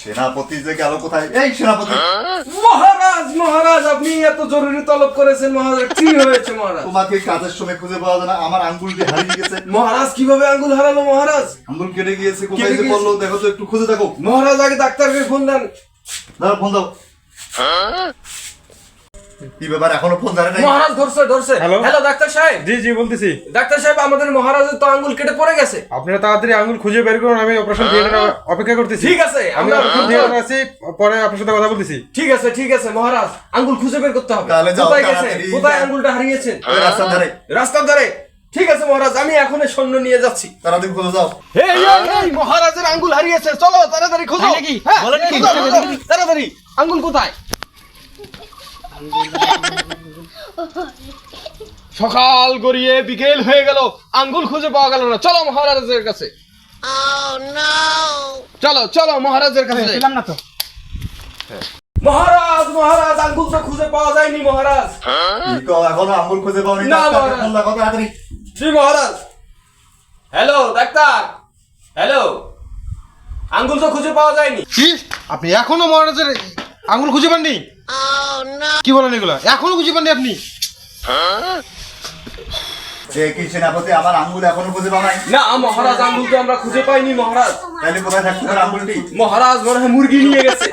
সেনাপতি যে গেল কোথায়? এই সেনাপতি, মহারাজ মহারাজ আপনি এত জরুরি তলব করেছেন মহারাজ, কি হয়েছে মহারাজ? তোমাকে কাজের সময় খুঁজে পাওয়া যায় না, আমার আঙ্গুলটি হারিয়ে গেছে। মহারাজ কিভাবে আঙ্গুল হারালো মহারাজ? আঙ্গুল কেটে গিয়েছে, কোথায় কেটে যে গিয়েছে? পড়লো দেখো তো, একটু খুঁজে দেখো। মহারাজ আগে ডাক্তারকে ফোন দেন। দাও ফোন দাও। কি ব্যাপার, এখনো ফোন ধরে নাই? মহারাজ ধরছে। হ্যালো? হ্যালো ডাক্তার সাহেব। জি বলতেছি। ডাক্তার সাহেব আমাদের মহারাজের তো আঙ্গুল কেটে পড়ে গেছে। আপনারা তাড়াতাড়ি আঙ্গুল খুঁজে বের করুন, আমি অপারেশন থিয়েটারে অপেক্ষা করতেছি। ঠিক আছে, আমি আমরা অপারেশন থিয়েটারে আছি, পরে আপনার সাথে কথা বলতেছি। ঠিক আছে মহারাজ, আঙ্গুল খুঁজে বের করতে হবে। তাহলে যাও, কোথায় গেছে? তাড়াতাড়ি কোথায় যাও। আঙ্গুলটা হারিয়েছেন? ওই রাস্তার ধারে। রাস্তার ধারে। ঠিক আছে মহারাজ, আমি এখনই সৈন্য নিয়ে যাচ্ছি। তাড়াতাড়ি খুঁজে যাও। এই মহারাজের আঙ্গুল হারিয়েছে, চলো তাড়াতাড়ি খোঁজো। তাই নাকি? হ্যাঁ, বলেন কি? খোঁজো, তাড়াতাড়ি। আঙ্গুল কোথায়? সকাল গড়িয়ে বিকেল হয়ে গেল, আঙ্গুল খুঁজে পাওয়া গেল না। চলো মহারাজের কাছে। চলো মহারাজের কাছে যাই। পেলাম না তো। মহারাজ আঙ্গুল তো খুঁজে পাওয়া যায়নি মহারাজ। কি কও, এখনো আঙ্গুল খুঁজে পাওনি? না, ডাক্তারকে মহারাজ। ফোন লাগাও তাড়াতাড়ি। জি মহারাজ। Hello doctor, hello. আঙ্গুল তো খুঁজে পাওয়া যায়নি। কি? আপনি এখনো মহারাজের আঙ্গুল খুঁজে পাননি? কি বলেন এগুলা? এখনো খুঁজে পাননি আপনি? যে কি সেনাপতি, আমার আঙ্গুল এখনো খুঁজে পাও নাই? না মহারাজ, আঙ্গুল তো আমরা খুঁজে পাইনি মহারাজ। তাহলে কোথায় থাকতে পারে আঙ্গুলটি? মহারাজ মনে হয় মুরগি নিয়ে গেছে।